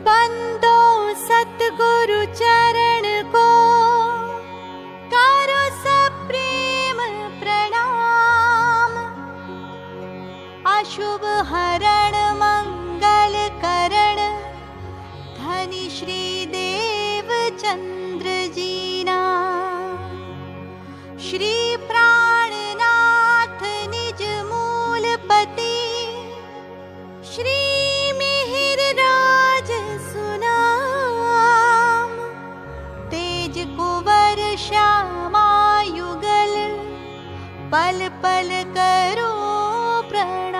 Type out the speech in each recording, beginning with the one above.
बंदो सतगुरु चरण को करो सप्रेम प्रणाम। अशुभ हरण मंगल करण धनी श्री देव चंद्र जीना। श्री प्राणनाथ निज मूलपति श्री मिहिर राज सुनाम। तेज कुंवर श्यामा युगल पल पल करो प्रणाम।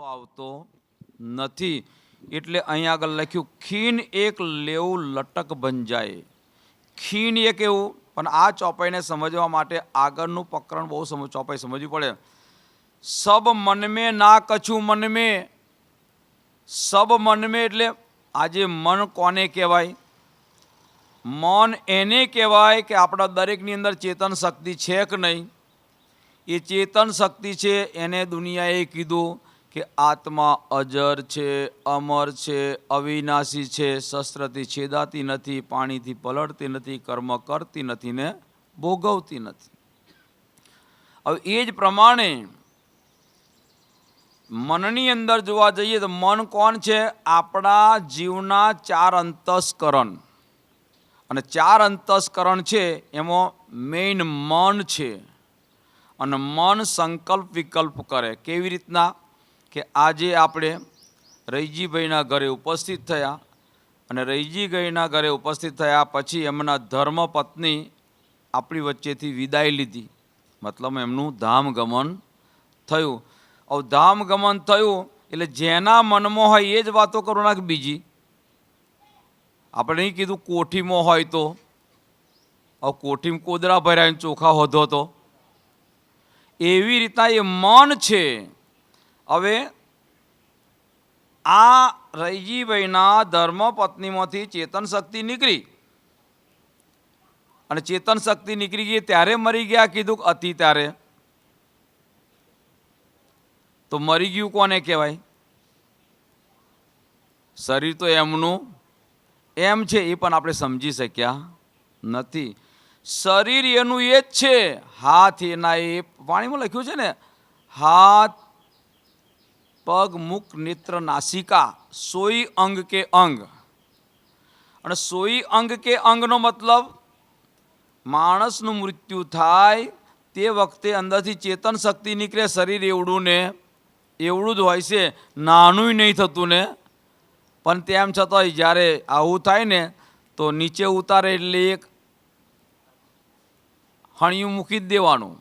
આવતો નથી એટલે અહીંયા આગળ લખ્યું ખીન એક લેવું લટક બંજાય। ખીન એક એવું, પણ આ ચોપાઈને સમજવા માટે આગળનું પ્રકરણ બહુ ચોપાઈ સમજવી પડે। સબ મન મેં ના કછું મન મેં, સબ મન મેં એટલે આજે મન કોને કહેવાય? મન એને કહેવાય કે આપણા દરેકની અંદર ચેતન શક્તિ છે કે નહીં? એ ચેતન શક્તિ છે એને દુનિયાએ કીધું કે આત્મા અજર છે, અમર છે, અવિનાશી છે, શસ્ત્રથી છેદાતી નથી, પાણીથી પલળતી નથી, કર્મ કરતી નથી ને ભોગવતી નથી। હવે એ જ પ્રમાણે મનની અંદર જોવા જઈએ તો મન કોણ છે? આપણા જીવના 4 અંતસ્કરણ, અને 4 અંતસ્કરણ છે એમાં મેઇન મન છે। અને મન સંકલ્પ વિકલ્પ કરે। કેવી રીતના? કે આજે આપણે રૈજીભાઈના ઘરે ઉપસ્થિત થયા, અને રૈજીભાઈના ઘરે ઉપસ્થિત થયા પછી એમના ધર્મપત્ની આપણી વચ્ચેથી વિદાય લીધી, મતલબ એમનું ધામગમન થયું। હવે ધામગમન થયું એટલે જેના મનમાં હોય એ જ વાતો કરો ના કે બીજી? આપણે નહીં કીધું કોઠીમાં હોય તો? હવે કોઠીમાં કોદરા ભર્યા ચોખા હોધો તો એવી રીતના એ મન છે। હવે આ રૈજીભાઈના ધર્મપત્નીમાંથી ચેતન શક્તિ નીકળી, અને ચેતન શક્તિ નીકળી ગઈ ત્યારે મરી ગયા કીધું કે અતિ ત્યારે? તો મરી ગયું કોને કહેવાય? શરીર તો એમનું એમ છે, એ પણ આપણે સમજી શક્યા નથી। શરીર એનું એ જ છે, હાથ એના એ વાણીમાં લખ્યું છે ને, હાથ પગ મુખ નેત્ર નાસિકા સોઈ અંગ કે અંગ। અને સોઈ અંગ કે અંગનો મતલબ માણસનું મૃત્યુ થાય તે વખતે અંદરથી ચેતન શક્તિ નીકળે। શરીર એવડું ને એવડું જ હોય છે, નાનું નહીં થતું ને, પણ તેમ છતાંય જ્યારે આવું થાય ને તો નીચે ઉતારે એટલે એક હણિયું મૂકી જ દેવાનું,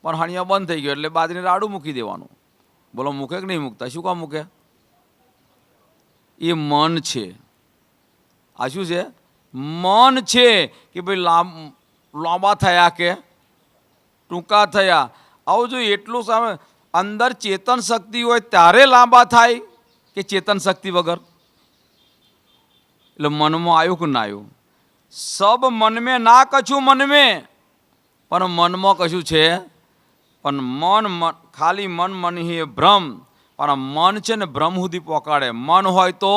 પણ હણિયા બંધ થઈ ગયો એટલે બાદરીને રાડું મૂકી દેવાનું। બોલો મૂકે કે નહીં મૂકતા? શું કામ મૂકે? એ મન છે। આ શું છે? મન છે કે ભાઈ લાંબા થયા કે ટૂંકા થયા। આવું જો એટલું સામે અંદર ચેતન શક્તિ હોય ત્યારે લાંબા થાય કે ચેતન શક્તિ વગર? એટલે મનમાં આવ્યું કે ના આવ્યું? સબ મન મેં ના કછું મન મેં, પણ મનમાં કશું છે? પણ મન ખાલી મન હે ભ્રમ, પણ મન છે ને ભ્રમ સુધી પહોંચાડે। મન હોય તો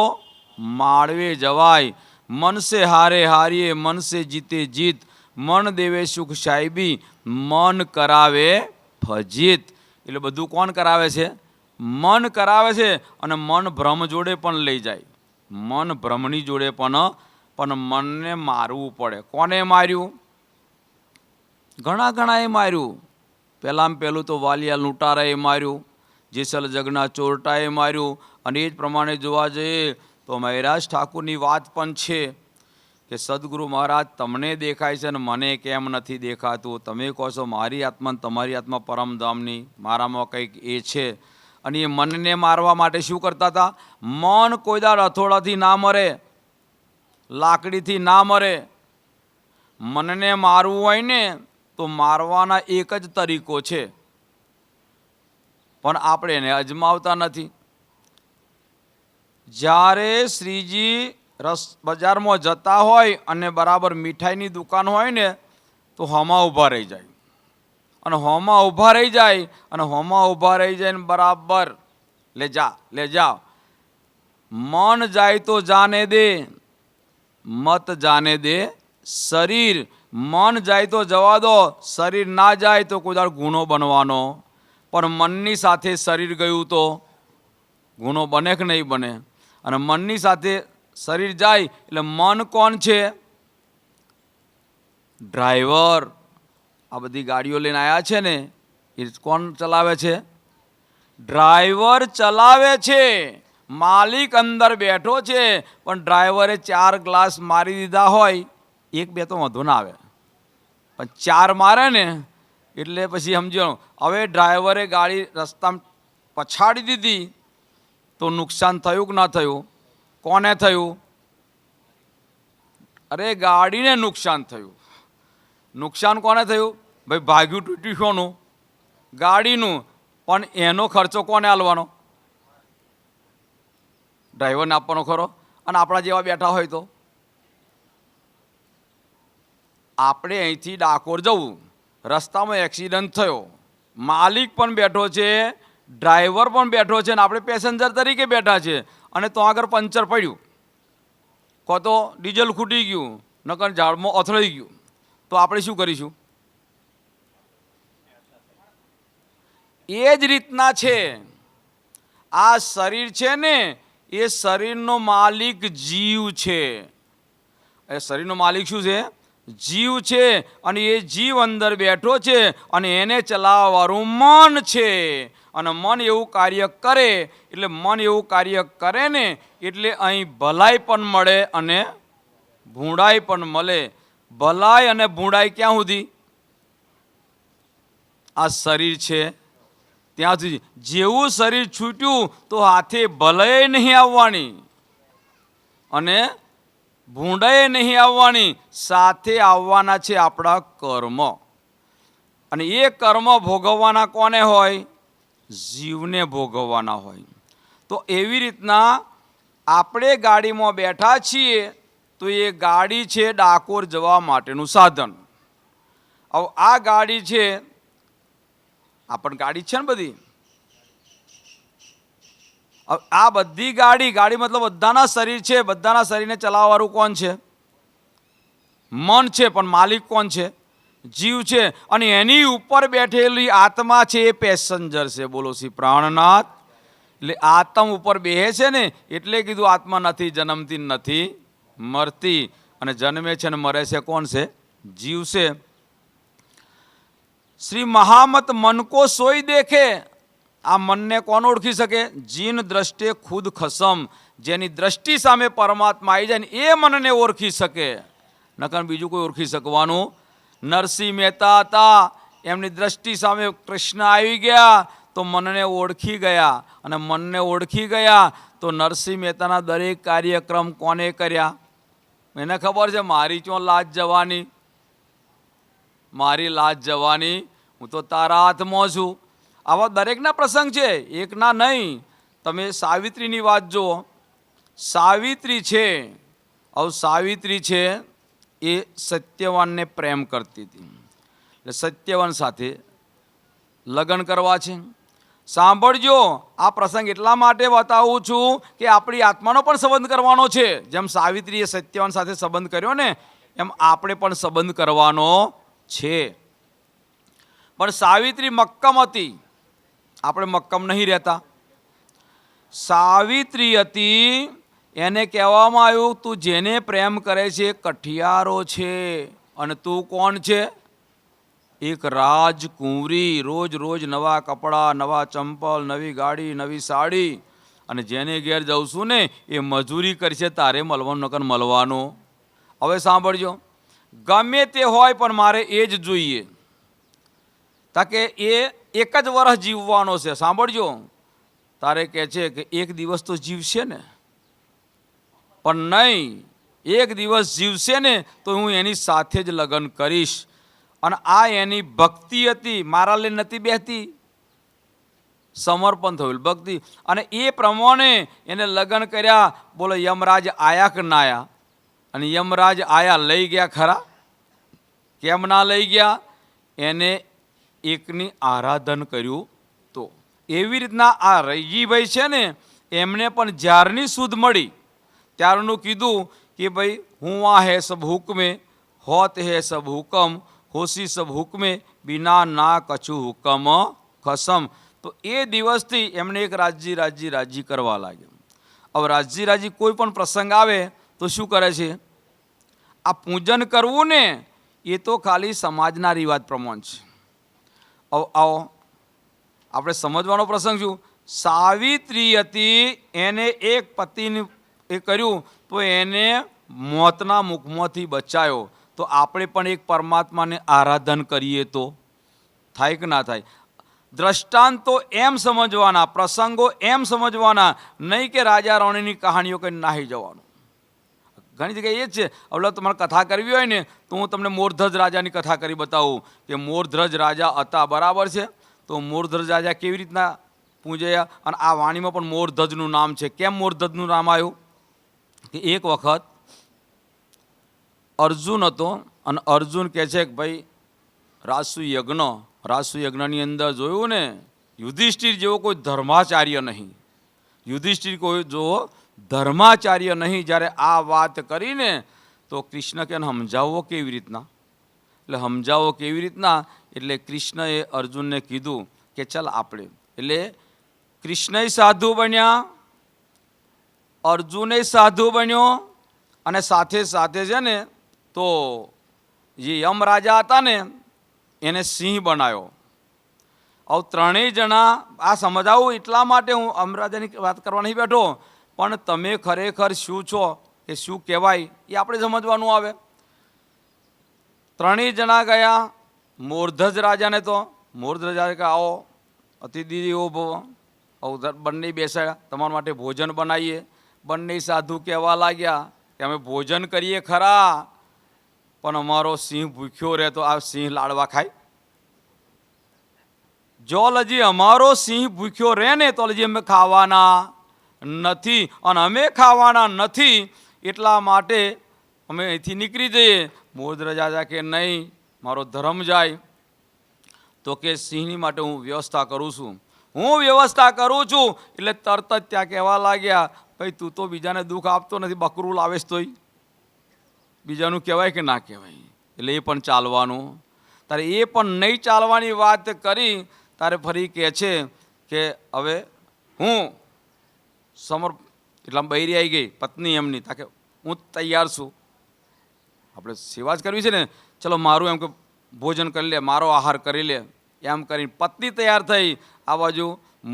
માળવે જવાય। મન સે હારે હારીએ, મન સે જીતે જીત, મન દેવે સુખ સાહેબી, મન કરાવે ફજીત। એટલે બધું કોણ કરાવે છે? મન કરાવે છે અને મન ભ્રમ જોડે પણ લઈ જાય. મન ભ્રમની જોડે પણ મનને મારવું પડે. કોને માર્યું? ઘણાએ માર્યું. પહેલું તો વાલિયા લૂંટારાએ માર્યું, જેસલ જગના ચોરટાએ માર્યું. અને એ જ પ્રમાણે જોવા જઈએ તો મહેરાજ ઠાકુરની વાત પણ છે કે સદગુરુ મહારાજ તમને દેખાય છે ને મને કેમ નથી દેખાતું? તમે કહો છો મારી આત્મા તમારી આત્મા પરમધામની, મારામાં કંઈક એ છે. અને એ મનને મારવા માટે શું કરતા હતા? મન કોઈ દાડ હથોડાથી ના મરે, લાકડીથી ના મરે. મનને મારવું હોય ને તો મારવાના એક જ તરીકો છે, પણ આપણે એને અજમાવતા નથી. જ્યારે શ્રીજી બજારમાં જતા હોય અને બરાબર મીઠાઈની દુકાન હોય ને તો હોમાં ઊભા રહી જાય. અને હોમાં ઊભા રહી જાય ને બરાબર લે જા. મન જાય તો જાને દે, મત જાને દે શરીર. મન જાય તો જવા દો, શરીર ના જાય તો કોઈ દાડો ગુનો બનવાનો. પણ મનની સાથે શરીર ગયું તો ગુનો બને કે નહીં બને? અને મનની સાથે શરીર જાય એટલે મન કોણ છે? ડ્રાઈવર. આ બધી ગાડીઓ લઈને આવ્યા છે ને, એ કોણ ચલાવે છે? ડ્રાઈવર ચલાવે છે. માલિક અંદર બેઠો છે, પણ ડ્રાઈવરે 4 ગ્લાસ મારી દીધા હોય, 1-2 તો વાંધો ના આવે, પણ 4 મારે ને એટલે પછી સમજો. હવે ડ્રાઈવરે ગાડી રસ્તામાં પછાડી દીધી તો નુકસાન થયું કે ના થયું? કોને થયું? અરે ગાડીને નુકસાન થયું. નુકસાન કોને થયું? ભાઈ ભાગ્યું તૂટ્યું શોનું? ગાડીનું. પણ એનો ખર્ચો કોને આલવાનો? ડ્રાઈવરને આપવાનો ખરો. અને આપણા જેવા બેઠા હોય તો આપણે અહીંથી ડાકોર જવું, રસ્તામાં એક્સિડન્ટ થયો, માલિક પણ બેઠો છે, ડ્રાઈવર પણ બેઠો છે ને આપણે પેસેન્જર તરીકે બેઠા છે. અને તો આગળ પંચર પડ્યું, કો તો ડીઝલ ખૂટી ગયું, નકર ઝાડમાં અથડાઈ ગયું, તો આપણે શું કરીશું? એ જ રીતના છે આ શરીર છે ને, એ શરીરનો માલિક જીવ છે. એ શરીરનો માલિક શું છે? જીવ છે. અને એ જીવ અંદર બેઠો છે અને એને ચલાવવાનું મન છે. અને મન એવું કાર્ય કરે એટલે ને એટલે અહીં ભલાઈ પણ મળે અને ભૂંડાઈ પણ મળે. ભલાઈ અને ભૂંડાઈ ક્યાં સુધી? આ શરીર છે ત્યાં સુધી. જેવું શરીર છૂટ્યું તો હાથે ભલાઈ નહીં આવવાની અને ભૂંડાઈ નહીં આવવાની, સાથે આવવાના છે આપણા કર્મ. અને એ કર્મ ભોગવવાના કોને હોય? જીવને ભોગવવાના હોય. તો એવી રીતના આપણે ગાડીમાં બેઠા છીએ તો એ ગાડી છે ડાકોર જવા માટેનું સાધન. હવે આ ગાડી છે, આ પણ ગાડી છે ને બધી. આ બધી ગાડી મતલબ બધાના શરીર છે. બધાના શરીરને ચલાવવાળું કોણ છે? મન છે. પણ માલિક કોણ છે? જીવ છે. અને એની ઉપર બેઠેલી આત્મા છે એ પેસેન્જર છે. બોલો શ્રી પ્રાણનાથ. એટલે આત્મ ઉપર બેહે છે ને એટલે કીધું આત્મા નથી જન્મતી, નથી મરતી. અને જન્મે છે ને મરે છે કોણ છે? જીવ છે. શ્રી મહામત મન કો સોઈ દેખે. આ મનને કોણ ઓળખી શકે? જીન દ્રષ્ટે ખુદ ખસમ. જેની દ્રષ્ટિ સામે પરમાત્મા આવી જાય ને એ મનને ઓળખી શકે, નકર બીજું કોઈ ઓળખી શકવાનું. નરસિંહ મહેતા હતા, એમની દ્રષ્ટિ સામે કૃષ્ણ આવી ગયા તો મનને ઓળખી ગયા. અને મનને ઓળખી ગયા તો નરસિંહ મહેતાના દરેક કાર્યક્રમ કોને કર્યા? એને ખબર છે મારી ચો લાજ જવાની, મારી લાજ જવાની, હું તો તારા હાથમાં છું. આવા દરેકના પ્રસંગ છે, એકના નહીં. તમે સાવિત્રીની વાત જુઓ. સાવિત્રી છે, હવે સાવિત્રી છે એ સત્યવાનને પ્રેમ કરતી હતી. એટલે સત્યવાન સાથે લગ્ન કરવા છે. સાંભળજો, આ પ્રસંગ એટલા માટે બતાવું છું કે આપણી આત્માનો પણ સંબંધ કરવાનો છે. જેમ સાવિત્રીએ સત્યવાન સાથે સંબંધ કર્યો ને એમ આપણે પણ સંબંધ કરવાનો છે. પણ સાવિત્રી મક્કમ હતી, આપણે મક્કમ નહીં રહેતા. સાવિત્રી હતી, એને કહેવામાં આવ્યું તું જેને પ્રેમ કરે છે એ કઠિયારો છે, અને તું કોણ છે? એક રાજકુંવરી, રોજ રોજ નવા કપડાં, નવા ચંપલ, નવી ગાડી, નવી સાડી, અને જેને ઘેર જઉં છું ને એ મજૂરી કરશે તારે મળવાનું નકર મળવાનું. હવે સાંભળજો, ગમે તે હોય પણ મારે એ જ જોઈએ. તાકે એ એક જ વર્ષ જીવવાનો છે. સાંભળજો, તારે કહે છે કે એક દિવસ તો જીવશે ને, પણ નહીં, એક દિવસ જીવશે ને તો હું એની સાથે જ લગ્ન કરીશ. અને આ એની ભક્તિ હતી, મારા લે નથી બેહતી, સમર્પણ થયું ભક્તિ. અને એ પ્રમાણે એને લગ્ન કર્યા. બોલો, યમરાજ આયા કે ના આયા? અને યમરાજ આયા, લઈ ગયા ખરા? કેમ ના લઈ ગયા? એને એકની આરાધન કર્યું. તો એવી રીતના આ રૈજીભાઈ છે ને, એમને પણ જ્યારની સુધ મળી ત્યારનું કીધું કે ભાઈ હું આ હે સબ હુકમે, હોત હે સબ હુકમ, હોશી સબ હુકમે, બિના ના કછું હુકમ ખસમ. તો એ દિવસથી એમને એક રાજી કરવા લાગ્યો. હવે રાજી કોઈ પણ પ્રસંગ આવે તો શું કરે છે? આ પૂજન કરવું ને એ તો ખાલી સમાજના રિવાજ પ્રમાણે છે. આવો આપણે સમજવાનો પ્રસંગ શું? સાવિત્રી હતી, એને એક પતિને એ કર્યું તો એને મોતના મુખમાંથી બચાયો. તો આપણે પણ એક પરમાત્માને આરાધન કરીએ તો થાય કે ના થાય? દ્રષ્ટાંતો એમ સમજવાના, પ્રસંગો એમ સમજવાના, નહીં કે રાજા રાણીની કહાનીઓ કંઈ નાહી જવાનું. ઘણી જગ્યાએ એ જ છે. હવે તમારે કથા કરવી હોય ને તો હું તમને મોરધ્વજ રાજાની કથા કરી બતાવું કે મોરધ્વજ રાજા હતા, બરાબર છે? તો મોરધ્વજ રાજા કેવી રીતના પૂજ્યા, અને આ વાણીમાં પણ મોરધ્વજનું નામ છે. કેમ મોરધ્વજનું નામ આવ્યું? કે એક વખત અર્જુન હતો, અને અર્જુન કહે છે કે ભાઈ રાજસુ યજ્ઞની અંદર જોયું ને, યુધિષ્ઠિર જેવો કોઈ ધર્માચાર્ય નહીં. યુધિષ્ઠિર કોઈ જોવો ધર્માચાર્ય નહીં. જ્યારે આ વાત કરીને તો કૃષ્ણ કે સમજાવો કેવી રીતના? એટલે કૃષ્ણએ અર્જુનને કીધું કે ચાલ આપણે, એટલે કૃષ્ણય સાધુ બન્યા, અર્જુને સાધુ બન્યો, અને સાથે સાથે છે ને તો જે યમ રાજા હતા ને એને સિંહ બનાવ્યો. હવે ત્રણેય જણા, આ સમજાવું એટલા માટે હું અમરાજાની વાત કરવા નહીં બેઠો, પણ તમે ખરેખર શું છો કે શું કહેવાય એ આપણે સમજવાનું આવે. ત્રણેય જણા ગયા મોરધ્વજ રાજાને. તો મોરધ્વજ રાજા કે આવો અતિથિ દેવો ભવ, બંને બેસાડ્યા, તમારા માટે ભોજન બનાવીએ. બંને સાધુ કહેવા લાગ્યા કે અમે ભોજન કરીએ ખરા, પણ અમારો સિંહ ભૂખ્યો રહે તો આ સિંહ લાડવા ખાય? જો હજી અમારો સિંહ ભૂખ્યો રહે ને તો હજી અમે ખાવાના નથી, અને અમે ખાવાના નથી એટલા માટે અમે અહીંથી નીકળી જઈએ. મોરધ્વજ રાજા કે નહીં, મારો ધર્મ જાય. તો કે સિંહની માટે હું વ્યવસ્થા કરું છું. એટલે તરત જ ત્યાં કહેવા લાગ્યા, ભાઈ તું તો બીજાને દુઃખ આપતો નથી, બકરું લાવેશ તોય બીજાનું કહેવાય કે ના કહેવાય? એટલે એ પણ ચાલવાનું. તારે એ પણ નહીં ચાલવાની વાત કરી, તારે ફરી કહે છે કે હવે હું એટલા બૈરી આવી ગઈ પત્ની એમની, તાકે હું તૈયાર છું, આપણે સેવા જ કરવી છે ને, ચલો મારું એમ કે ભોજન કરી લે, મારો આહાર કરી લે. એમ કરીને પત્ની તૈયાર થઈ, આ બાજુ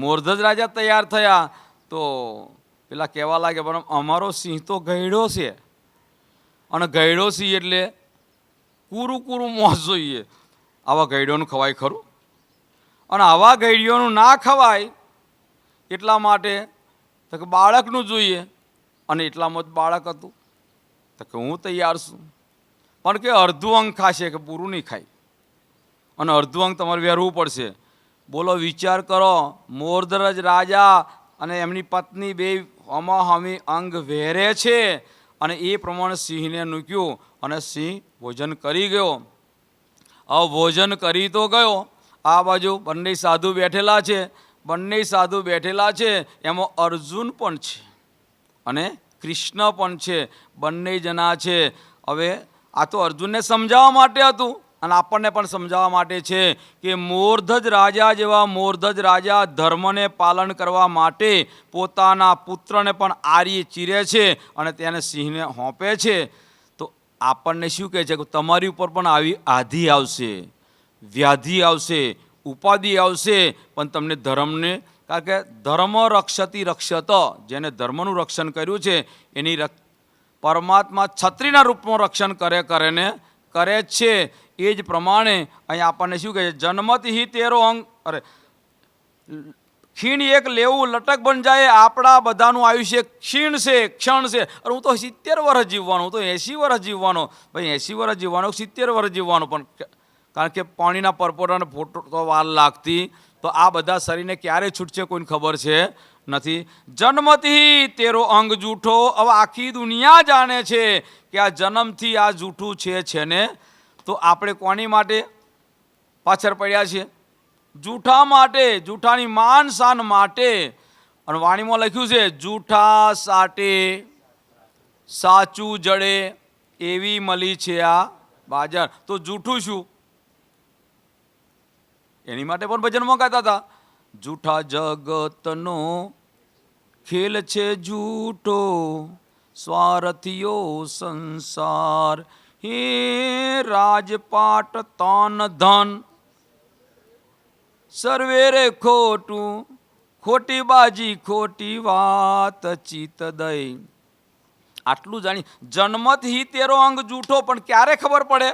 મોરધ્વજ રાજા તૈયાર થયા. તો પેલા કહેવા લાગે પણ અમારો સિંહ તો ગયડો છે, અને ગયડો સિંહ એટલે કૂરું મોસ જોઈએ. આવા ગયડોનું ખવાય ખરું? અને આવા ગયડીઓનું ના ખવાય એટલા માટે તો કે બાળકનું જોઈએ, અને એટલામાં જ બાળક હતું. તો કે હું તૈયાર છું, પણ કે અડધું અંગ ખાશે, કે પૂરું નહીં ખાય, અને અડધું અંગ તમારે વહેરવું પડશે. બોલો, વિચાર કરો, મોરધ્વજ રાજા અને એમની પત્ની બે હમાહમી અંગ વહેરે છે, અને એ પ્રમાણે સિંહને મૂક્યું, અને સિંહ ભોજન કરી ગયો. હવે ભોજન કરી તો ગયો, આ બાજુ બંને સાધુ બેઠેલા છે, એમાં અર્જુન પણ છે અને કૃષ્ણ પણ છે, બંને જણા છે. હવે આ તો અર્જુનને સમજાવવા માટે હતું, અને આપણને પણ સમજાવવા માટે છે કે મોરધજ રાજા જેવા મોરધજ રાજા ધર્મને પાલન કરવા માટે પોતાના પુત્રને પણ આરી ચીરે છે અને તેને સિંહને હોંપે છે. તો આપણને શું કહે છે કે તમારી ઉપર પણ આવી આધિ આવશે, વ્યાધિ આવશે, ઉપાધિ આવશે, પણ તમને ધર્મને, કારણ કે ધર્મ રક્ષતી રક્ષત, જેને ધર્મનું રક્ષણ કર્યું છે એની પરમાત્મા છત્રીના રૂપમાં રક્ષણ કરે જ છે. એ જ પ્રમાણે અહીં આપણને શું કહે છે, જન્મથી તેરો અંગ, અરે ખીણ એક લેવું લટક બન જાય. આપણા બધાનું આયુષ્ય ક્ષીણ છે, ક્ષણ છે. અરે હું તો 70 વર્ષ જીવવાનો, હું તો 80 વર્ષ જીવવાનો. ભાઈ 80 વર્ષ જીવવાનો, 70 વર્ષ જીવવાનો, પણ કારણ કે પાણીના પરપોટાને ફોટો તો વાર લાગતી. તો આ બધા શરીરને ક્યારે છૂટશે કોઈને ખબર છે નથી. જન્મથી તેરો અંગ જૂઠો. હવે આખી દુનિયા જાણે છે કે આ જન્મથી આ જૂઠું છે ને. તો આપણે કોની માટે પાછળ પડ્યા છીએ? જૂઠા માટે, જૂઠાની માન શાન માટે. અને વાણીમાં લખ્યું છે, જૂઠા સાટે સાચું જડે એવી મળી છે આ બાજાર. તો જૂઠું શું? એની માટે પણ ભજનમાં ગાતા હતા, જૂઠા જગતનો ખેલ છે જૂઠો, સ્વાર્થીઓ સંસાર, હે રાજપાટ તન ધન, સર્વેરે ખોટું, ખોટી બાજી, ખોટી વાત, ચિત્ત દઈ. આટલું જાણી જન્મથી તેરો અંગ જૂઠો. પણ ક્યારે ખબર પડે?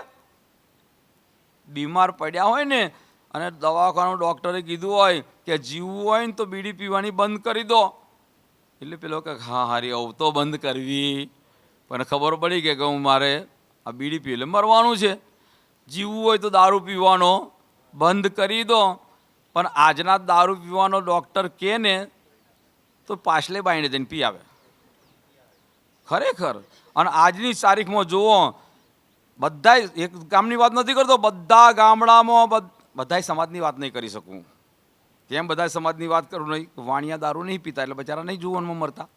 બીમાર પડ્યા હોય ને અને દવાખાનું ડૉક્ટરે કીધું હોય કે જીવવું હોય ને તો બીડી પીવાની બંધ કરી દો. એટલે પેલો કે હા હારી આવું તો બંધ કરવી, પણ ખબર પડી કે હું મારે આ બીડી પી એટલે મરવાનું છે. જીવવું હોય તો દારૂ પીવાનો બંધ કરી દો. પણ આજના દારૂ પીવાનો ડૉક્ટર કહે ને તો પાછલે બાઈને જઈને પી આવે ખરેખર. અને આજની તારીખમાં જુઓ, બધા, એક ગામની વાત નથી કરતો, બધા ગામડામાં, બધા સમાજની વાત નહીં કરી શકું. કેમ બધા સમાજની વાત કરું નહીં? વાણિયા દારૂ નહીં પીતા એટલે બચારા નહીં જુવાનમાં મરતા.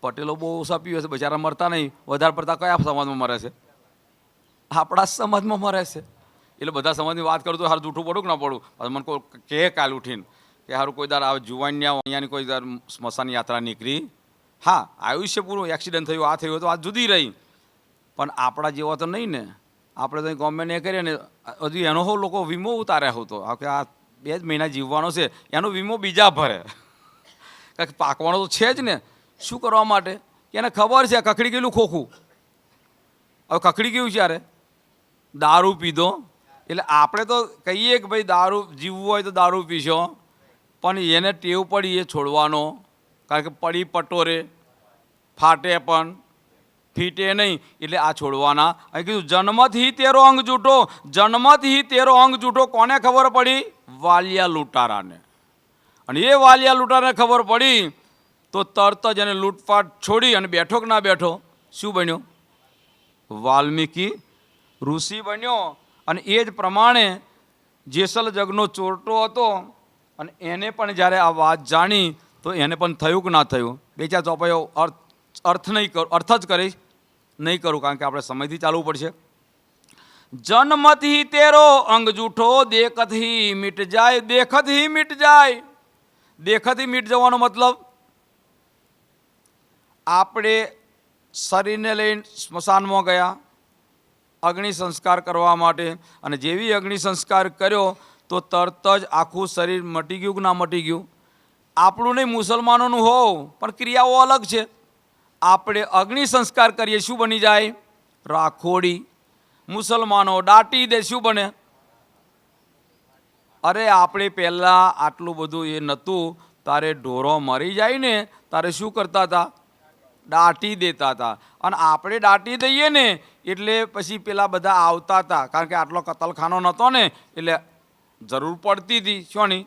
પટેલો બહુ ઓછા પીવે છે, બચારા મરતા નહીં. વધારે પડતા કયા સમાજમાં મરે છે? આપણા સમાજમાં મરે છે. એટલે બધા સમાજની વાત કરું તો હારું જૂઠું પડું કે ના પડું? મને કોઈ કહે કાલ ઉઠીને કે સારું કોઈ દાર આવે જુવાનની અહીંયાની કોઈ દાર સ્મશાન યાત્રા નીકળી, હા આયુષ્ય પૂરું, એક્સિડન્ટ થયું, આ થયું, તો આ જુદી રહી. પણ આપણા જેવા તો નહીં ને. આપણે તો ગવર્મેન્ટ એ કરીએ ને, હજુ એનો હો લોકો વીમો ઉતાર્યા હતો કે આ 2 જ મહિના જીવવાનો છે, એનો વીમો બીજા ભરે. કારણ કે પાકવાનો તો છે જ ને. શું કરવા માટે? કે એને ખબર છે કખડી ગયેલું ખોખું. હવે કખડી ગયું ત્યારે દારૂ પીધો. એટલે આપણે તો કહીએ કે ભાઈ દારૂ જીવવું હોય તો દારૂ પીશો, પણ એને ટેવ પડી એ છોડવાનો. કારણ કે પડી પટોરે, ફાટે પણ ફીટે નહીં, એટલે આ છોડવાના. અહીં કીધું જન્મથી તેરો અંગ જૂઠો. જન્મથી તેરો અંગ જૂઠો કોને ખબર પડી? વાલિયા લૂંટારાને. અને એ વાલિયા લૂંટારાને ખબર પડી તો તરત જ એને લૂંટફાટ છોડી અને બેઠો કે ના બેઠો, શું બન્યો? વાલ્મીકી ઋષિ બન્યો. અને એ જ પ્રમાણે જેસલ જગનો ચોરટો હતો અને એને પણ જ્યારે આ વાત જાણી તો એને પણ થયું કે ના થયું? 2-4 ચોપાઈઓ અર્થ નહીં કરું, અર્થ જ કરીશ, નહીં કરું કારણ કે આપણે સમયથી ચાલવું પડશે. જન્મથી તેરો અંગ જૂઠો, દેખથી મીટ જાય, દેખથી મીટ જાય. દેખથી મીટ જવાનો મતલબ, આપણે શરીરને લઈને સ્મશાનમાં ગયા અગ્નિ સંસ્કાર કરવા માટે, અને જેવી અગ્નિ સંસ્કાર કર્યો તો તરત જ આખું શરીર મટી ગયું કે ના મટી ગયું? આપણું નહીં, મુસલમાનોનું હોવ, પણ ક્રિયાઓ અલગ છે. આપણે અગ્નિ સંસ્કાર કરીએ શું બની જાય? રાખોડી. મુસલમાનો દાટી દે, શું બને? અરે આપણે પહેલાં આટલું બધું એ નહોતું, તારે ઢોરો મરી જાય ને તારે શું કરતા હતા? દાટી દેતા હતા. અને આપણે દાટી દઈએ ને એટલે પછી પેલા બધા આવતા હતા, કારણ કે આટલો કતલખાનો નહોતો ને, એટલે જરૂર પડતી હતી શોની?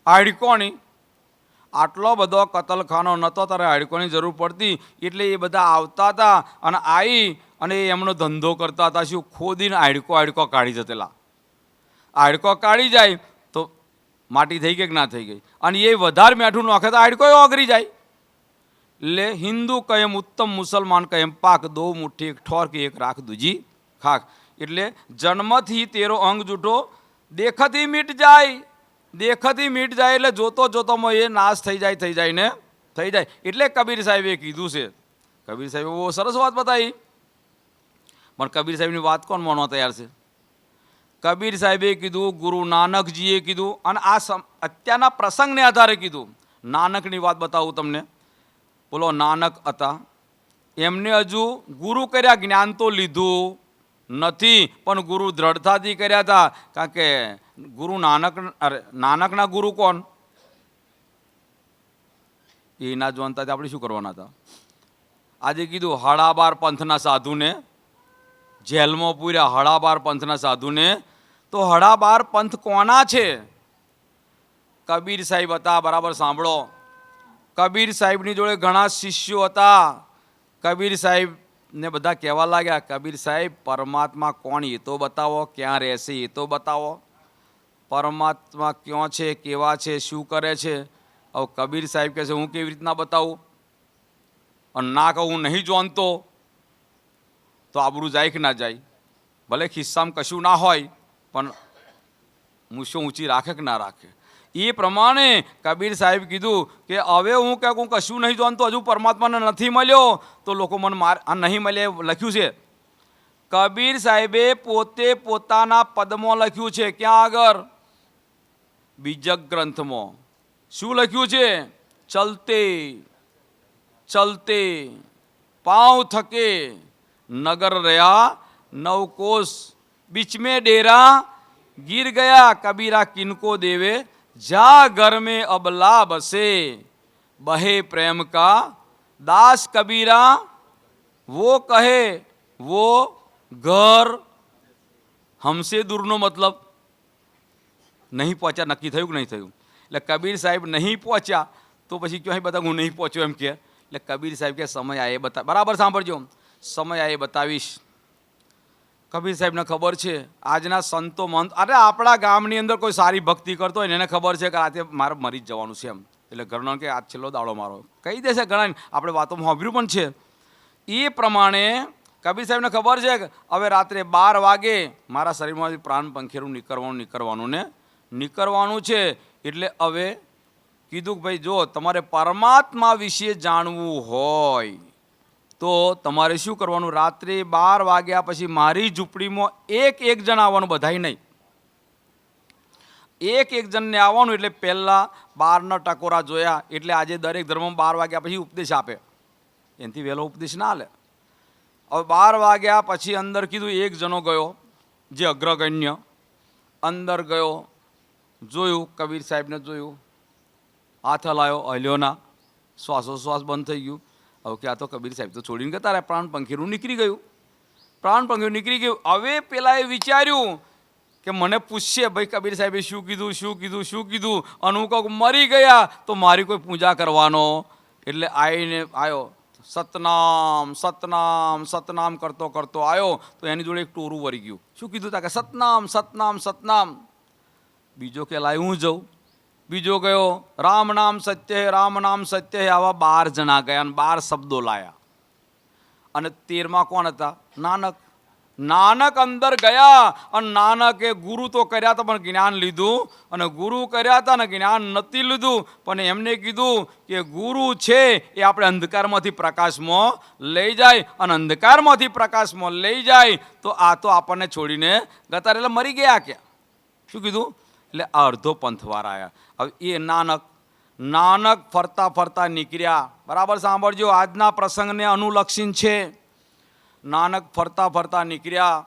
હાડકોની. આટલો બધો કતલખાનો નહોતો ત્યારે હાડકોની જરૂર પડતી, એટલે એ બધા આવતા હતા અને આવી અને એમનો ધંધો કરતા હતા. શું? ખોદીને હાડકો કાઢી જતેલા. હાડકો કાઢી જાય તો માટી થઈ ગઈ કે ના થઈ ગઈ? અને એ વધારે મેઠું નાખે તો હાડકો ઓગળી જાય. એટલે હિન્દુ કહેમ ઉત્તમ, મુસલમાન કહેમ પાક, 2 મુઠ્ઠી એક ઠોર કે એક રાખ દૂજી ખાક. એટલે જન્મથી તેરો અંગ જૂઠો દેખથી મીટ જાય. દેખથી મીટ જાય એટલે જોતો જોતોમાં એ નાશ થઈ જાય ને થઈ જાય. એટલે કબીર સાહેબે કીધું છે. કબીર સાહેબે બહુ સરસ વાત બતાવી, પણ કબીર સાહેબની વાત કોણ માનવા તૈયાર છે? કબીર સાહેબે કીધું, ગુરુ નાનકજીએ કીધું, અને આ અત્યારના પ્રસંગને આધારે કીધું. નાનકની વાત બતાવું તમને. બોલો, નાનક હતા, એમને હજુ ગુરુ કર્યા, જ્ઞાન તો લીધું નથી, પણ ગુરુ દ્રઢતાથી કર્યા હતા. કારણ કે ગુરુ નાનકના ગુરુ કોણ? એ ના જાણતા આપણે શું કરવાના હતા? આજે કીધું હળાબાર પંથના સાધુને જેલમાં પૂર્યા. હળાબાર પંથના સાધુને તો હળાબાર પંથ કોના છે? કબીર સાહેબ હતા. બરાબર સાંભળો, કબીર સાહેબની જોડે ઘણા શિષ્યો હતા. કબીર સાહેબને બધા કહેવા લાગ્યા, કબીર સાહેબ પરમાત્મા કોણ એ તો બતાવો, ક્યાં રહેશે એ તો બતાવો, પરમાત્મા ક્યાં છે, કેવા છે, શું કરે છે? હવે કબીર સાહેબ કહે છે, હું કેવી રીતના બતાવું? અને ના કહું હું નહીં જાણતો તો આબરૂ જાય કે ના જાય? ભલે ખિસ્સામાં કશું ના હોય, પણ મૂછો ઊંચી રાખે કે ના રાખે? એ પ્રમાણે કબીર સાહેબ કીધું કે હવે હું કે હું કશું નહીં જાણતો, હજુ પરમાત્માને નથી મળ્યો તો લોકો મને નહીં મળે. લખ્યું છે કબીર સાહેબે પોતે પોતાના પદમાં લખ્યું છે. ક્યાં આગળ? બીજક ગ્રંથમાં. શું લખ્યું છે? ચલતે ચલતે પાँव थके नगर रहा नवकोश बीच में डेरा गिर गया कबीरा किनको देवे जा घर में अबला बसे बहे प्रेम का दास कबीरा वो कहे वो घर हमसे दूरનો મતલબ નહીં પહોંચ્યા. નક્કી થયું કે નહીં થયું? એટલે કબીર સાહેબ નહીં પહોંચ્યા તો પછી ક્યાંય બધા હું નહીં પહોંચ્યો એમ કે. એટલે કબીર સાહેબ કે સમય આયે બતા. બરાબર સાંભળજો, સમય આયે બતાવીશ. કબીર સાહેબને ખબર છે આજના સંતો મંત, અરે આપણા ગામની અંદર કોઈ સારી ભક્તિ કરતો હોય ને એને ખબર છે કે આજે મારે મરી જ જવાનું છે એમ. એટલે ઘરનો કે આજ છેલ્લો દાડો મારો કહી દેશે. ઘણા આપણે વાતોમાં સાંભળ્યું પણ છે. એ પ્રમાણે કબીર સાહેબને ખબર છે કે હવે રાત્રે 12 વાગે મારા શરીરમાંથી પ્રાણ પંખેરું નીકળવાનું છે. એટલે હવે કીધું કે ભાઈ જો તમારે પરમાત્મા વિશે જાણવું હોય તો તમારે શું કરવાનું? રાત્રે 12 વાગ્યા પછી મારી ઝૂંપડીમાં એક જણ આવવાનું, બધાય નહીં, એક જણને આવવાનું. એટલે પહેલાં 12 ટકોરા જોયા. એટલે આજે દરેક ધર્મમાં 12 વાગ્યા પછી ઉપદેશ આપે, એનાથી વહેલો ઉપદેશ ના લે. હવે 12 વાગ્યા પછી અંદર કીધું એક જણો ગયો, જે અગ્રગણ્ય અંદર ગયો, જોયું, કબીર સાહેબને જોયું, હાથ હલાયો, હલ્યો ના, શ્વાસોશ્વાસ બંધ થઈ ગયું. હવે કે આ તો કબીર સાહેબ તો છોડીને ગતા રહ્યા, પ્રાણ પંખીરું નીકળી ગયું, પ્રાણ પંખીરું નીકળી ગયું. હવે પેલાએ વિચાર્યું કે મને પૂછશે ભાઈ કબીર સાહેબે શું કીધું, શું કીધું, શું કીધું, અને હું કહું મરી ગયા તો મારી કોઈ પૂજા કરવાનો. એટલે આવીને આવ્યો, સતનામ સતનામ સતનામ કરતો કરતો આવ્યો તો એની જોડે એક ટોરું વળી ગયું. શું કીધું તા કે સતનામ સતનામ સતનામ. બીજો કે લાય હું જઉં. બીજો ગયો, રામ નામ સત્ય હે, રામ નામ સત્ય હે. આવા 12 જણા ગયા અને 12 શબ્દો લાયા. અને 13માં કોણ હતા? નાનક. નાનક અંદર ગયા અને નાનકે ગુરુ તો કર્યા હતા પણ જ્ઞાન લીધું, અને ગુરુ કર્યા હતા ને જ્ઞાન નથી લીધું. પણ એમને કીધું કે ગુરુ છે એ આપણે અંધકારમાંથી પ્રકાશમાં લઈ જાય, અને અંધકારમાંથી પ્રકાશમાં લઈ જાય તો આ તો આપણને છોડીને ગતા એટલે મરી ગયા. ક્યાં? શું કીધું? એટલે અડધો પંથવાળા આવ્યા. હવે એ નાનક ફરતા ફરતા નીકળ્યા. બરાબર સાંભળજો, આજના પ્રસંગને અનુલક્ષીને છે. નાનક ફરતા ફરતા નીકળ્યા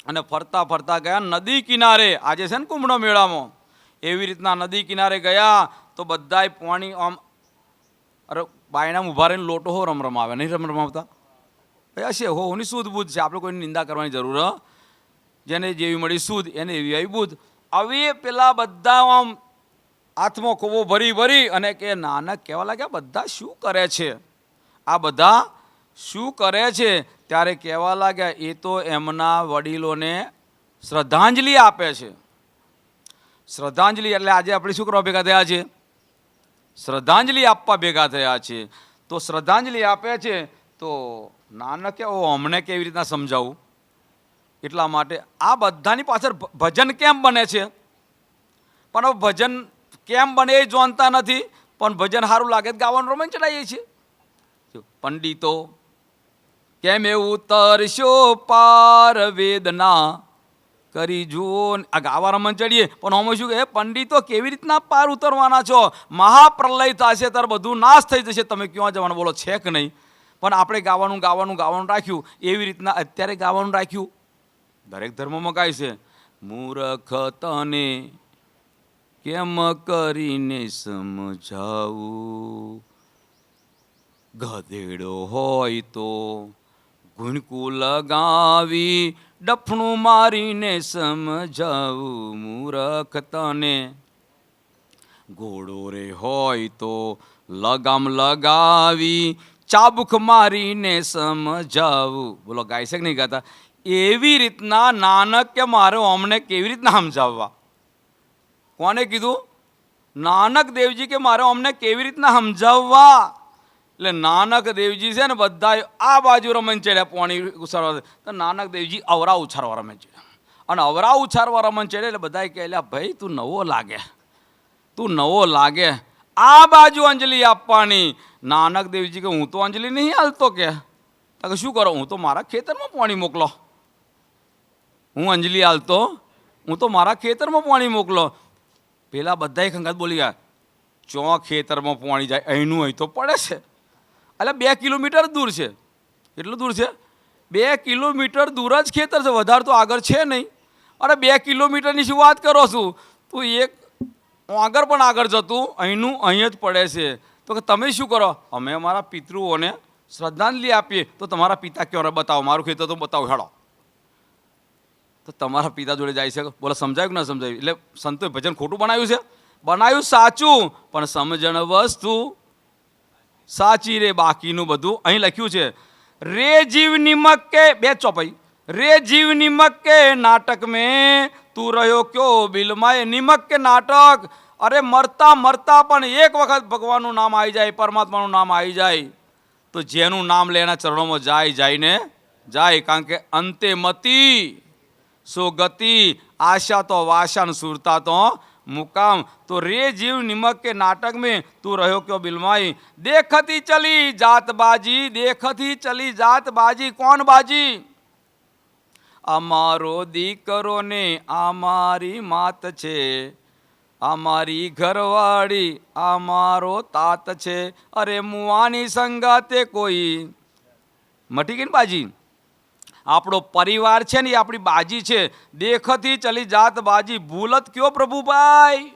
અને ફરતા ફરતા ગયા નદી કિનારે. આજે છે ને કુંભનો મેળામાં, એવી રીતના નદી કિનારે ગયા તો બધાય પાણી આમ, અરે બાયણામાં ઊભા રહીને લોટો હો રમાવે, નહીં રમાવતા? ભાઈ હશે હો, ની શુદ્ધ બુદ્ધ છે, આપણે કોઈની નિંદા કરવાની જરૂર હ. જેને જેવી મળી શુદ્ધ એને એવી આવી બુદ્ધ. હવે પેલા બધા આમ હાથમાં ખોબો ભરી અને કે નાનક કહેવા લાગ્યા બધા શું કરે છે, આ બધા શું કરે છે? ત્યારે કહેવા લાગ્યા એ તો એમના વડીલોને શ્રદ્ધાંજલિ આપે છે. શ્રદ્ધાંજલિ એટલે આજે આપણે શું કરવા ભેગા થયા છે? શ્રદ્ધાંજલિ આપવા ભેગા થયા છે. તો શ્રદ્ધાંજલિ આપે છે તો નાનક કે અમને કેવી રીતના સમજાવું? એટલા માટે આ બધાની પાછળ ભજન કેમ બને છે, પણ હવે ભજન કેમ બને એ જાણતા નથી, પણ ભજન સારું લાગે ગાવાનું રમણ ચડાવીએ છીએ. પંડિતો કેમ એવું તરશો પાર વેદના કરી જુઓ, આ ગાવા રમણ ચડીએ પણ અમે શું કહે, પંડિતો કેવી રીતના પાર ઉતરવાના છો, મહાપ્રલય થશે ત્યારે બધું નાશ થઈ જશે, તમે ક્યાં જવાનું બોલો, છે કે નહીં? પણ આપણે ગાવાનું રાખ્યું, એવી રીતના અત્યારે ગાવાનું રાખ્યું. દરેક ધર્મમાં ગાય છે, મૂર્ખ તને કેમ કરીને સમજાવું, ગધેડો હોય તો ગુણકું લગાવી ડફણું મારીને સમજાવું, મૂર્ખ તને ઘોડો રે હોય તો લગામ લગાવી ચાબુક મારીને સમજાવું. બોલો ગાય છે કે નહીં ગાતા? એવી રીતના નાનક કે મારે અમને કેવી રીતના સમજાવવા? કોને કીધું? નાનક દેવજી કે મારે અમને કેવી રીતના સમજાવવા? એટલે નાનક દેવજી છે ને બધા આ બાજુ રમણ ચડ્યા પોણી ઉછાળવા, તો નાનક દેવજી અવરા ઉછાળવા રમણ ચડ્યા, અને અવરા ઉછાળવા રમણ ચડે એટલે બધા કહે, ભાઈ તું નવો લાગે, આ બાજુ અંજલિ આપવાની. નાનક દેવજી કે હું તો અંજલિ નહીં હાલતો, કે શું કરો, હું તો મારા ખેતરમાં પાણી મોકલો, હું અંજલિ હાલતો, હું તો મારા ખેતરમાં પાણી મોકલો. પેલા બધા ખંગાત બોલી ગયા, ચો ખેતરમાં પાણી જાય, અહીંનું અહીં તો પડે છે, એટલે 2 કિલોમીટર દૂર છે. કેટલું દૂર છે? 2 કિલોમીટર દૂર જ ખેતર છે, વધારે તો આગળ છે નહીં. અરે 2 કિલોમીટરની શું વાત કરો છું તું? એક આગળ પણ આગળ જતું, અહીંનું અહીં જ પડે છે. તો કે તમે શું કરો? અમે અમારા પિતૃઓને શ્રદ્ધાંજલિ આપીએ. તો તમારા પિતા ક્યાં? બતાવો, મારું ખેતર તો બતાવો, હેડો. તો તમારા પિતા જોડે જાય છે, બોલો સમજાયું કે ના સમજાયું? એટલે સંતોએ ભજન ખોટું બનાવ્યું છે? બનાવ્યું સાચું, પણ સમજણ વસ્તુ સાચી રે, બાકીનું બધું અહીં લખ્યું છે. રે જીવ નિમક કે, બે ચોપાઈ, રે જીવ નિમક કે નાટક મેં તું રહ્યો ક્યો બિલમાય. નિમક કે નાટક, અરે મરતા મરતા પણ એક વખત ભગવાનનું નામ આવી જાય, પરમાત્માનું નામ આવી જાય, તો જેનું નામ લે એના ચરણોમાં જાયને જાય. કારણ કે અંતે મતી સો ગતિ, આશા તો વાસન સુરતા તો मुकाम. तो रे जीव निमक के नाटक में तू रहो क्यों बिलमाई. देखती चली जात बाजी, देखती चली जात बाजी. कौन बाजी? अमारो दीकरो ने आमारी मात छे, आमारी घरवाड़ी आमारो तात छे. अरे मुआनी संगाते कोई मटी गई बाजी. આપણો પરિવાર છે ને એ આપણી બાજી છે. દેખતી ચલી જાત બાજી, ભૂલત કયો પ્રભુભાઈ?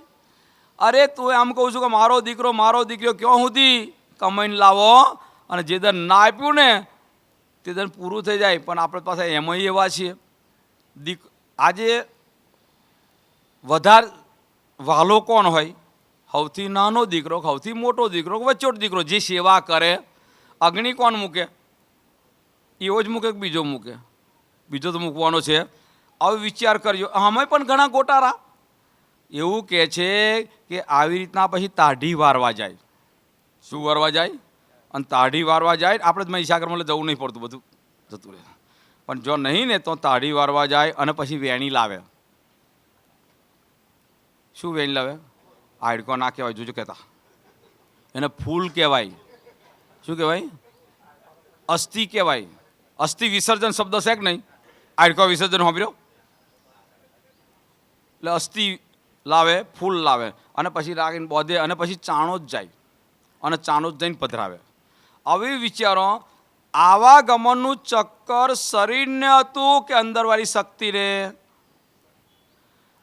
અરે તું એમ કહું છું કે મારો દીકરો ક્યાં સુધી કમાઈને લાવો, અને જે દર ના આપ્યું ને તે દર પૂરું થઈ જાય. પણ આપણે પાસે એમાં એવા છીએ, આજે વધારે વાલો કોણ હોય? સૌથી નાનો દીકરો, સૌથી મોટો દીકરો, વચ્ચોટ દીકરો. જે સેવા કરે, અગ્નિ કોણ મૂકે? એવો જ મૂકે કે બીજો મૂકે? બીજો તો મૂકવાનો છે. હવે વિચાર કરજો, અમે પણ ઘણા ગોટારા એવું કહે છે કે આવી રીતના પછી તાઢી વારવા જાય. શું વારવા જાય? અને તાઢી વારવા જાય. આપણે જ મહીસાગરમાં જવું નહીં પડતું, બધું જતું રહે. પણ જો નહીં ને તો તાઢી વારવા જાય અને પછી વેણી લાવે. શું વેણી લાવે? હાડકો ના કહેવાય, જોજો કહેતા એને ફૂલ કહેવાય. શું કહેવાય? અસ્થિ કહેવાય. અસ્થિ વિસર્જન શબ્દ છે કે નહીં? હાડકો વિસર્જન સાંભળ્યો? એટલે અસ્થિ લાવે, ફૂલ લાવે, અને પછી રાખીને બોધે, અને પછી ચાણો જ જાય, અને ચાણો જ જઈને પધરાવે. હવે વિચારો, આવા ગમનનું ચક્કર શરીરને હતું કે અંદરવાળી શક્તિ રે?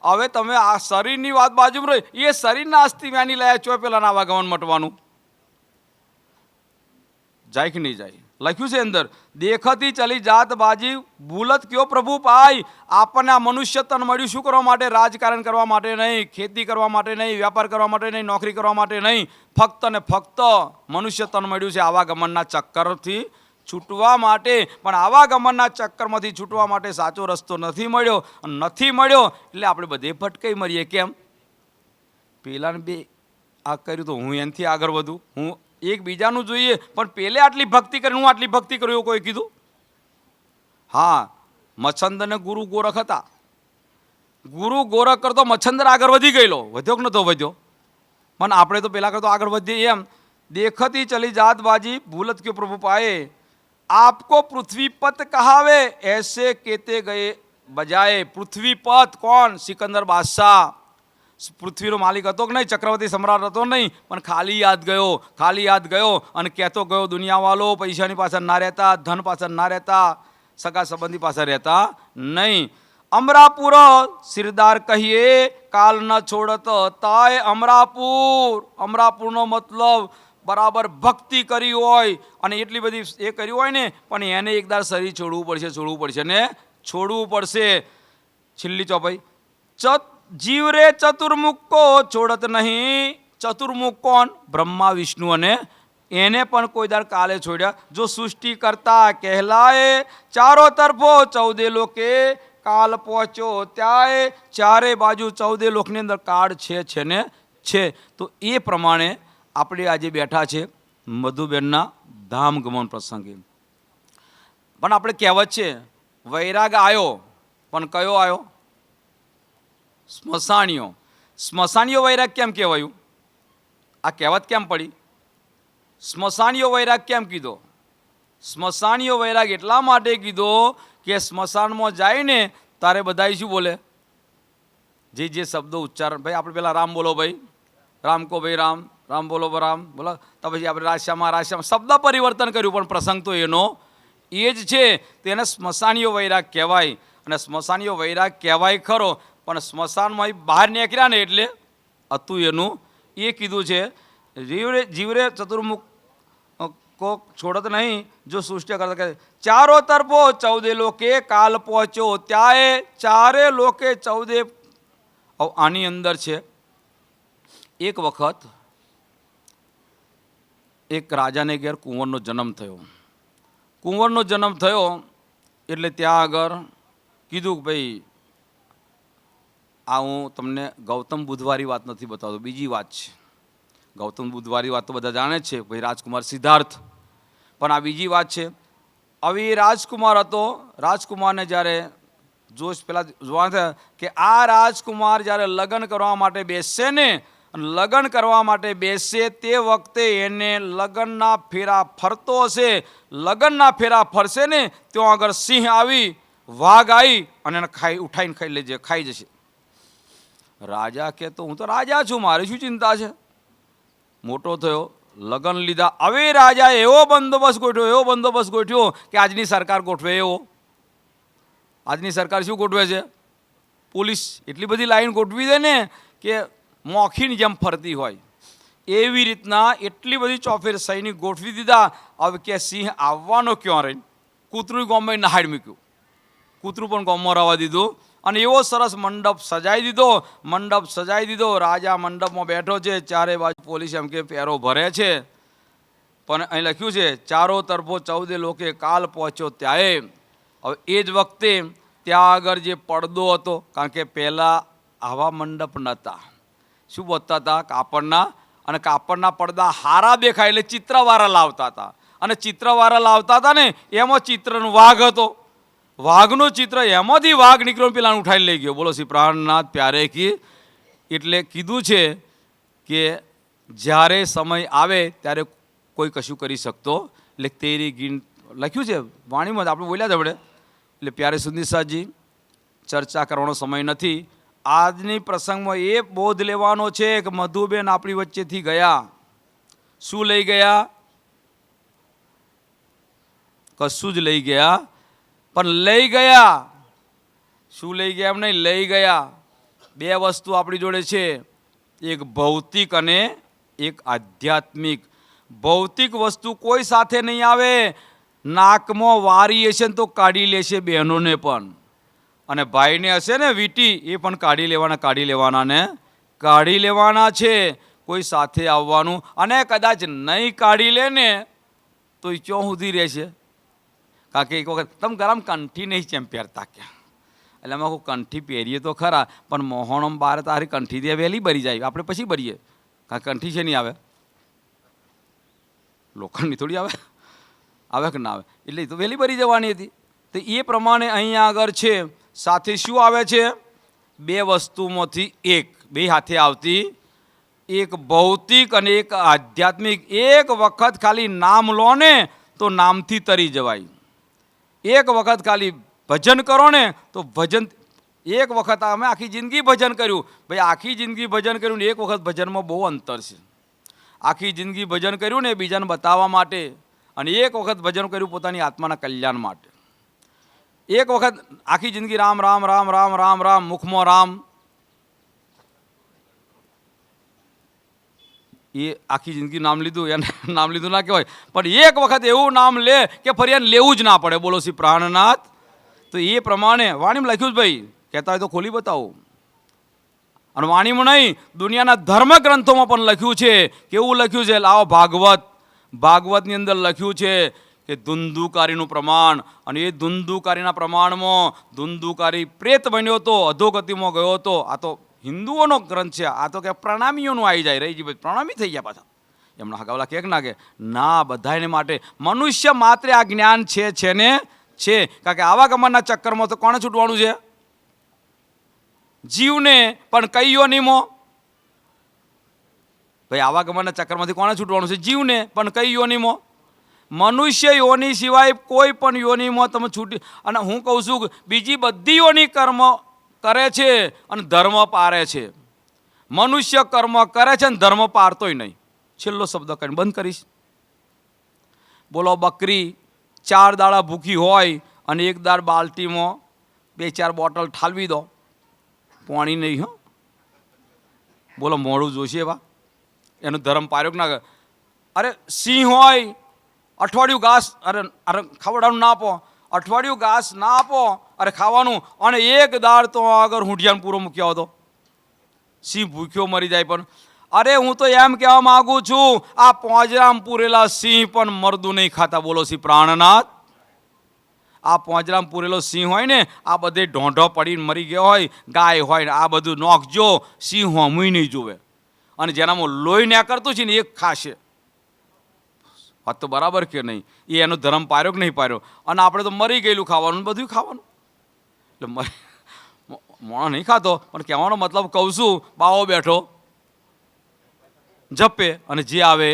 હવે તમે આ શરીરની વાત બાજુમાં રહી, એ શરીરના અસ્થિ વ્યાની લાયા છો, પેલા આવા ગમન મટવાનું જાય કે નહીં જાય? લખ્યું છે અંદર, દેખતી ચલી જાત બાજી, ભૂલત કયો પ્રભુ પાય. આપણને આ મનુષ્ય તન મળ્યું શું કરવા માટે? રાજકારણ કરવા માટે નહીં, ખેતી કરવા માટે નહીં, વ્યાપાર કરવા માટે નહીં, નોકરી કરવા માટે નહીં. ફક્ત ને ફક્ત મનુષ્ય તન મળ્યું છે આવા ગમનના ચક્કરથી છૂટવા માટે. પણ આવા ગમનના ચક્કરમાંથી છૂટવા માટે સાચો રસ્તો નથી મળ્યો. એટલે આપણે બધે ભટકાઈ મરીએ. કેમ? પેલાને બે આ કર્યું તો હું એનાથી આગળ વધું, હું એકબીજાનું જોઈએ. પણ પેલે આટલી ભક્તિ કરી, હું આટલી ભક્તિ કરું એવું કોઈ કીધું? હા, મચ્છંદર ને ગુરુ ગોરખ હતા. ગુરુ ગોરખ કરતો મચ્છંદર આગળ વધી ગયેલો, વધ્યો કે નતો વધ્યો? પણ આપણે તો પેલા કરતો આગળ વધીએ એમ. દેખતી ચલી જાત બાજી ભૂલત ક્યો પ્રભુ પાએ, આપકો પૃથ્વીપત કહાવે એસે કેતે ગયે બજાય. પૃથ્વીપત કોણ? સિકંદર બાદશાહ. પૃથ્વીનો માલિક હતો કે નહીં, ચક્રવર્તી સમ્રાટ હતો નહીં, પણ ખાલી યાદ ગયો અને કહેતો ગયો દુનિયાવાળો પૈસાની પાછળ ના રહેતા, ધન પાછળ ના રહેતા, સગા સંબંધી પાછળ રહેતા નહીં. અમરાપુર સિરદાર કહીએ કાલ ન છોડત તાય અમરાપુર. અમરાપુરનો મતલબ બરાબર ભક્તિ કરી હોય અને એટલી બધી એ કરી હોય ને, પણ એને એકદાર શરીર છોડવું પડશે. છેલ્લી ચોપાઈ, જીવ રે ચતુર્મુખ કો છોડત નહીં. ચતુર્મુખ કોણ? બ્રહ્મા વિષ્ણુ અને એને પણ કોઈ દર કાલે છોડ્યા. જો સૃષ્ટિ કરતા કહેલાય ચારો તરફો 14 લોકે કાલ પહોંચ્યો ત્યાંય. ચારે બાજુ 14 લોકની અંદર કાળ છે. તો એ પ્રમાણે આપણે આજે બેઠા છે મધુબેનના ધામ ગમન પ્રસંગે. પણ આપણે કહેવત છે વૈરાગ આવ્યો, પણ કયો આવ્યો? સ્મશાનીયો વૈરાગ કેમ કહેવાયું? આ કહેવત કેમ પડી? સ્મશાનીયો વૈરાગ કેમ કીધો? સ્મશાનીયો વૈરાગ એટલા માટે કીધો કે સ્મશાનમાં જાય ને તારે બધા શું બોલે? જે શબ્દો ઉચ્ચારણ, ભાઈ આપણે પેલા રામ બોલો ભાઈ, રામ કો ભાઈ રામ, રામ બોલો રામ બોલો. તો પછી આપણે રાશ્યામાં શબ્દ પરિવર્તન કર્યું, પણ પ્રસંગ તો એનો એ જ છે. તેને સ્મશાનીયો વૈરાગ કહેવાય. અને સ્મશાનીયો વૈરાગ કહેવાય ખરો, પણ સ્મશાનમાં બહાર નીકળ્યા ને એટલે હતું એનું એ કીધું છે. જીવરે ચતુર્મુખ કો છોડત નહીં જો સૃષ્ટિ કરતા કહે ચારો તરફો 14 લોકે કાલ પહોંચ્યો ત્યાંય. ચારે લોકે 14. આની અંદર છે એક વખત એક રાજાને ઘેર કુંવરનો જન્મ થયો. એટલે ત્યાં આગળ કીધું કે ભાઈ આ હું તમને ગૌતમ બુધવારી વાત નથી બતાવતો, બીજી વાત છે. ગૌતમ બુધવારી વાત તો બધા જાણે જ છે, ભાઈ રાજકુમાર સિદ્ધાર્થ. પણ આ બીજી વાત છે. હવે એ રાજકુમાર હતો. રાજકુમારને જ્યારે જોશ પેલા જોવા થયા કે આ રાજકુમાર જ્યારે લગ્ન કરવા માટે બેસશે ને, લગ્ન કરવા માટે બેસશે તે વખતે એને લગ્નના ફેરા ફરતો હશે. લગ્નના ફેરા ફરશે ને ત્યાં આગળ સિંહ આવી, વાઘ આવી અને એને ઉઠાઈને ખાઈ જશે. રાજા કે તો હું તો રાજા છું, મારી શું ચિંતા છે? મોટો થયો, લગ્ન લીધા. હવે રાજાએ એવો બંદોબસ્ત ગોઠવ્યો કે આજની સરકાર ગોઠવે એવો. આજની સરકાર શું ગોઠવે છે? પોલીસ એટલી બધી લાઈન ગોઠવી દે ને કે મોખીની જેમ ફરતી હોય એવી રીતના એટલી બધી ચોફેર સૈનિક ગોઠવી દીધા. હવે કે સિંહ આવવાનો ક્યાં રહી? કૂતરું ગામમાં નહાડ મૂક્યું, કૂતરું પણ ગામમાં રહેવા દીધું. અને એવો સરસ મંડપ સજાઈ દીધો. રાજા મંડપમાં બેઠો છે, ચારે બાજુ પોલીસ એમ કે પેરો ભરે છે. પણ અહીં લખ્યું છે ચારો તરફો 14 લોકે કાલ પહોંચ્યો ત્યાંય. હવે એ જ વખતે ત્યાં આગળ જે પડદો હતો, કારણ કે પહેલાં આવા મંડપ નહોતા, શું બોલતા હતા? કાપડના. અને કાપડના પડદા હારા દેખાય એટલે ચિત્રવાળા લાવતા હતા. અને ચિત્રવાળા લાવતા હતા ને એમાં ચિત્રનો વાઘ હતો. વાઘનું ચિત્ર, એમાંથી વાઘ નીકળ્યો, પેલા ઉઠાઈને લઈ ગયો. બોલો શ્રી પ્રાણનાથ પ્યારે કી. એટલે કીધું છે કે જ્યારે સમય આવે ત્યારે કોઈ કશું કરી શકતો. એટલે તેરી ગીન લખ્યું છે વાણીમાં, આપણે બોલ્યા જ આપણે. એટલે પ્યારે સુંદર સાજી ચર્ચા કરવાનો સમય નથી. આજની પ્રસંગમાં એ બોધ લેવાનો છે કે મધુબેન આપણી વચ્ચેથી ગયા. શું લઈ ગયા? કશું જ લઈ ગયા, પણ લઈ ગયા. શું લઈ ગયા? એમ નહીં, લઈ ગયા. 2 વસ્તુ આપણી જોડે છે, એક ભૌતિક અને એક આધ્યાત્મિક. ભૌતિક વસ્તુ કોઈ સાથે નહીં આવે. નાકમાં વારી હશે ને તો કાઢી લેશે બહેનોને પણ, અને ભાઈને હશે ને વીટી એ પણ કાઢી લેવાના છે. કોઈ સાથે આવવાનું, અને કદાચ નહીં કાઢી લે ને તો એ ક્યાં સુધી રહેશે? કારણ કે એક વખત તમે ગરમ કંઠી નહીં જેમ પહેરતા ક્યાં, એટલે અમે કંઠી પહેરીએ તો ખરા, પણ મોહણમ બાર તારી કંઠી દે વહેલી ભરી જાય, આપણે પછી ભરીએ. કારણ કંઠી છે નહીં આવે, લોખંડની થોડી આવે કે ના આવે, એટલે એ તો વહેલી ભરી જવાની હતી. તો એ પ્રમાણે અહીંયા આગળ છે સાથે શું આવે છે? બે વસ્તુમાંથી એક, બે હાથે આવતી, એક ભૌતિક અને એક આધ્યાત્મિક. એક વખત ખાલી નામ લો ને તો નામથી તરી જવાય. એક વખત ખાલી ભજન કરો ને તો ભજન, એક વખત અમે આખી જિંદગી ભજન કર્યું, ભાઈ આખી જિંદગી ભજન કર્યું ને એક વખત ભજનમાં બહુ અંતર છે. આખી જિંદગી ભજન કર્યું ને બીજાને બતાવવા માટે, અને એક વખત ભજન કર્યું પોતાની આત્માના કલ્યાણ માટે. એક વખત આખી જિંદગી રામ રામ રામ રામ રામ રામ, મુખમાં રામ, એ આખી જિંદગી નામ લીધું, એને નામ લીધું ના કહેવાય, પણ એક વખત એવું નામ લે કે ફરી એને લેવું જ ના પડે. બોલો શ્રી પ્રાણનાથ. તો એ પ્રમાણે વાણીમાં લખ્યું જ ભાઈ, કહેતા હોય તો ખોલી બતાવો. અને વાણીમાં નહીં, દુનિયાના ધર્મ ગ્રંથોમાં પણ લખ્યું છે. કેવું લખ્યું છે? લાવો ભાગવતની અંદર લખ્યું છે કે ધુંધુકારીનું પ્રમાણ, અને એ ધુંધુકારીના પ્રમાણમાં ધુંધુકારી પ્રેત બન્યો હતો, અધોગતિમાં ગયો હતો. આ તો હિન્દુઓનો ગ્રંથ છે, આ તો કે પ્રણામીઓનું આવી જાય. રહીજી ભાઈ પ્રણામી થઈ ગયા પાછા. એમના હગાવલા કે ના કે ના, બધાને માટે મનુષ્ય માત્ર આ જ્ઞાન છે ને છે. કારણ કે આવાગમનના ચક્કરમાં તો કોણે છૂટવાનું છે? જીવને. પણ કઈ યોનિમાં? ભાઈ આવાગમનના ચક્કરમાંથી કોણે છૂટવાનું છે? જીવને. પણ કઈ યોનિમાં? મનુષ્ય યોની સિવાય કોઈ પણ યોનિમાં તમે છૂટી. અને હું કહું છું કે બીજી બધી યોની કર્મ કરે છે અને ધર્મ પારે છે. મનુષ્ય કર્મ કરે છે અને ધર્મ પારતોય નહીં. છેલ્લો શબ્દ કરીને બંધ કરીશ. બોલો, બકરી 4 દાડા ભૂખી હોય અને એક દાડ બાલટીમાં 2-4 બોટલ ઠાલવી દો, પાણી નહીં. હો બોલો, મોડું જોશે એવા? એનું ધર્મ પાર્યો કે ના કરે? અરે સિંહ હોય, અઠવાડિયું ઘાસ, અરે ખવડાવવાનું ના આપો, અઠવાડિયું ઘાસ ના આપો, અરે ખાવાનું, અને એક દાળ તો આગળ હુંઢિયાને પૂરો મૂક્યો હતો, સિંહ ભૂખ્યો મરી જાય. પણ અરે હું તો એમ કહેવા માગું છું, આ પોંજરામ પૂરેલા સિંહ પણ મરદું નહીં ખાતા. બોલો શ્રી પ્રાણનાથ. આ પોંજરામ પૂરેલો સિંહ હોય ને, આ બધે ઢોંઢો પડીને મરી ગયો હોય, ગાય હોય ને, આ બધું નોખજો, સિંહ હમુય નહીં જોવે. અને જેનામાં લોહી નીકળતું છે ને એ ખાશે. વાત તો બરાબર કે નહીં? એ એનો ધર્મ પાર્યો કે નહીં પાર્યો? અને આપણે તો મરી ગયેલું ખાવાનું, બધું ખાવાનું. એટલે મોણો નહીં ખાતો, પણ કહેવાનો મતલબ કહું છું, બાવો બેઠો જપે અને જે આવે.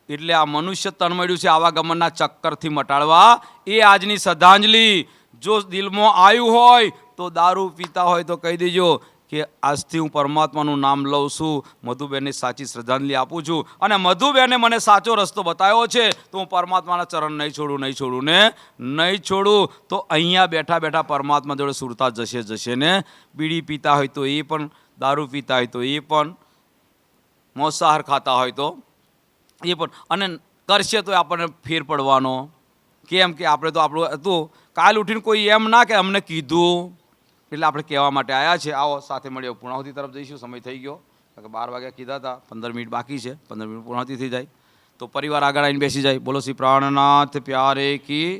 એટલે આ મનુષ્ય તન મળ્યું છે આવાગમનના ચક્કરથી મટાડવા. એ આજની શ્રદ્ધાંજલિ. જો દિલમાં આવ્યું હોય તો દારૂ પીતા હોય તો કહી દેજો કે આજથી હું પરમાત્માનું નામ લઉં છું. મધુબેનને સાચી શ્રદ્ધાંજલિ આપું છું. અને મધુબેને મને સાચો રસ્તો બતાવ્યો છે, તો હું પરમાત્માના ચરણ નહીં છોડું ને નહીં છોડું. તો અહીંયા બેઠા બેઠા પરમાત્મા જોડે સુરતા જશે ને. બીડી પીતા હોય તો એ પણ, દારૂ પીતા હોય તો એ પણ, માંસાહાર ખાતા હોય તો એ પણ, અને કરશે તો આપણને ફેર પડવાનો. કેમ કે આપણે તો આપણું હતું, કાલ ઉઠીને કોઈ એમ ના કે અમને કીધું. એટલે આપણે કહેવા માટે આવ્યા છે. આવો સાથે મળીએ. પૂર્ણાહુતિ તરફ જઈશું. સમય થઈ ગયો, કારણ કે 12 વાગ્યા કીધા હતા, 15 મિનિટ બાકી છે. 15 મિનિટ પૂર્ણાહુતિ થઈ જાય તો પરિવાર આગળ આવીને બેસી જાય. બોલો શ્રી પ્રાણનાથ પ્યારે કી.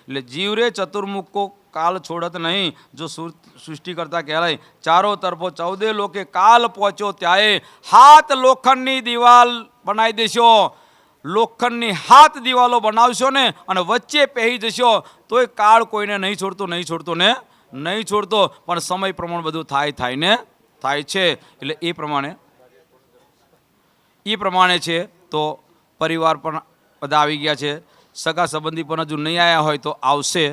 એટલે જીવ રે ચતુર્મુખ કો કાલ છોડત નહીં, જો સૃષ્ટિ કરતા કહેવાય. ચારો તરફો 14 લોકે કાલ પહોંચ્યો ત્યાંએ હાથ લોખંડની દિવાલ બનાવી દેશો. લોખંડની હાથ દિવાલો બનાવશો ને અને વચ્ચે પહેરી જશો તોય કાળ કોઈને નહીં છોડતો ને નહીં છોડતો. પણ સમય પ્રમાણે બધું થાય છે. એટલે એ પ્રમાણે છે. તો પરિવાર પણ બધા આવી ગયા છે. સગા સંબંધી પણ હજુ નહીં આવ્યા હોય તો આવશે,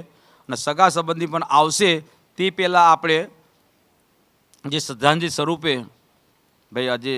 અને સગા સંબંધી પણ આવશે. તે પહેલાં આપણે જે શ્રદ્ધાંજલિ સ્વરૂપે ભાઈ આજે